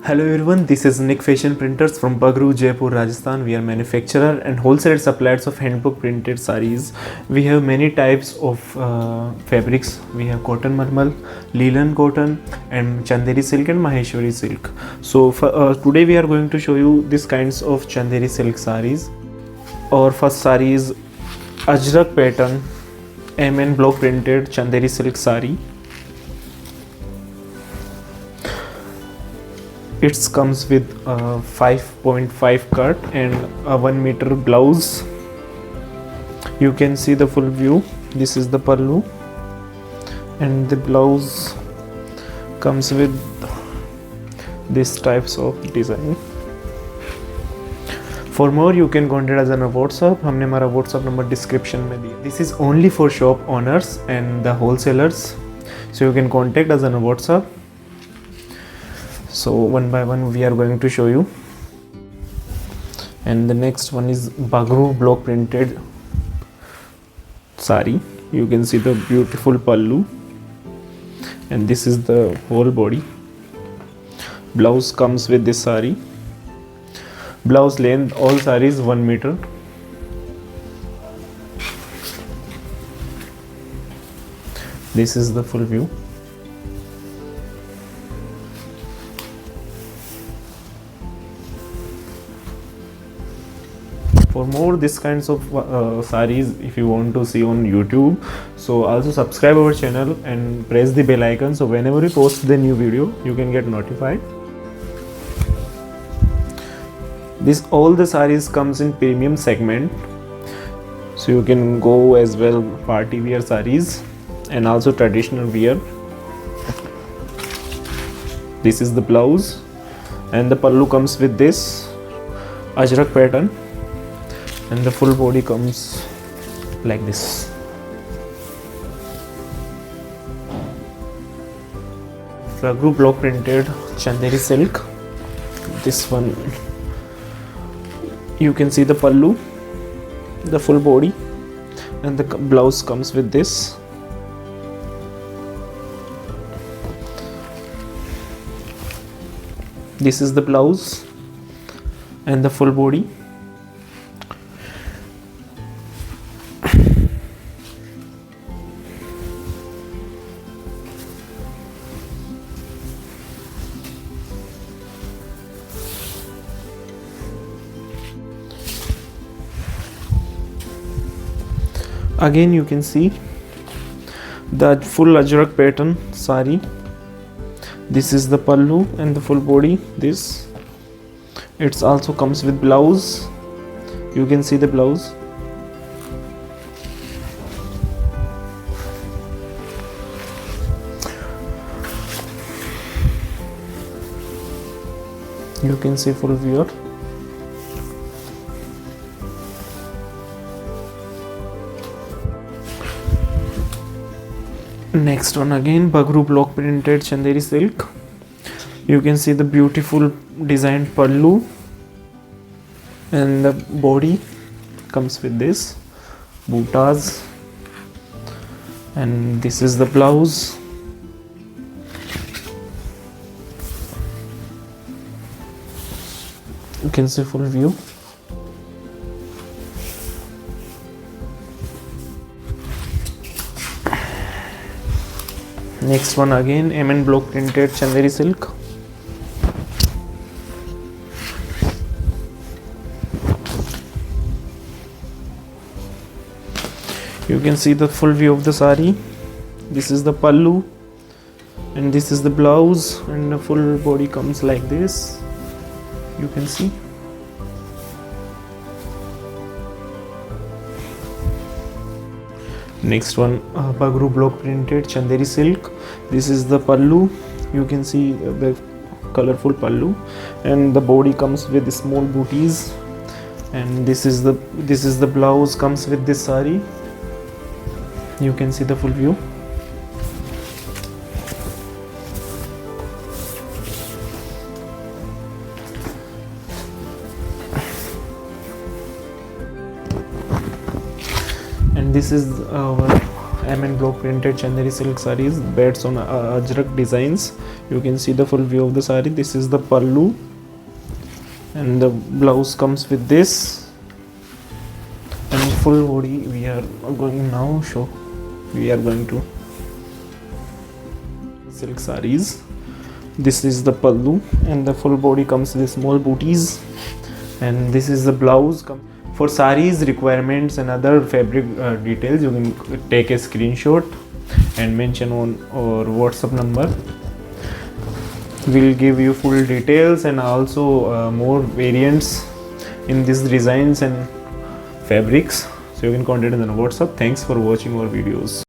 Hello everyone, this is Nick Fashion Printers from Bagru, Jaipur, Rajasthan. We are manufacturer and wholesale suppliers of handbook printed sarees. We have many types of fabrics. We have cotton malmal, linen cotton and Chanderi silk and Maheshwari silk. So today we are going to show you these kinds of Chanderi silk sarees. Our first saree is Ajrakh pattern MN block printed Chanderi silk saree. It comes with a 5.5 cut and a 1 meter blouse. You can see the full view. This is the pallu and the blouse comes with this types of design. For more you can contact us on our WhatsApp. हमने हमारा WhatsApp number description में दिया. This is only for shop owners and the wholesalers. So you can contact us on our WhatsApp. So one by one we are going to show you. And the next one is bagru block printed sari. You can see the beautiful pallu and this is the whole body. Blouse comes with this sari. Blouse length all sarees 1 meter. This is the full view. For more this kinds of sarees, if you want to see on YouTube, so also subscribe our channel and press the bell icon, so whenever we post the new video you can get notified. This all the sarees comes in premium segment, so you can go as well party wear sarees and also traditional wear. This is the blouse and the pallu comes with this Ajrakh pattern. And the full body comes like this. Bagru block printed Chanderi silk. This one you can see the pallu, the full body, and the blouse comes with this. This is the blouse and the full body. Again you can see the full Ajrakh pattern sari. This is the pallu and the full body. This it also comes with blouse. You can see the blouse. You can see full view. Next one again bagru block printed Chanderi silk. You can see the beautiful designed pallu and the body comes with this bootas, and this is the blouse. You can see full view. Next one again MN block printed Chanderi silk. You can see the full view of the sari. This is the pallu and this is the blouse, and the full body comes like this. You can see. Next one bagru block printed Chanderi silk. This is the pallu. You can see the colorful pallu and the body comes with small booties, and this is the blouse comes with this sari. You can see the full view. And this is our and block printed Chanderi silk sarees based on Ajrakh designs. You can see the full view of the saree. This is the pallu, and the blouse comes with this, and full body we are going now show. We are going to silk sarees. This is the pallu, and the full body comes with small booties, and this is the blouse. For sarees requirements and other fabric details, you can take a screenshot and mention on our WhatsApp number. We'll give you full details and also more variants in these designs and fabrics, so you can contact us on WhatsApp. Thanks for watching our videos.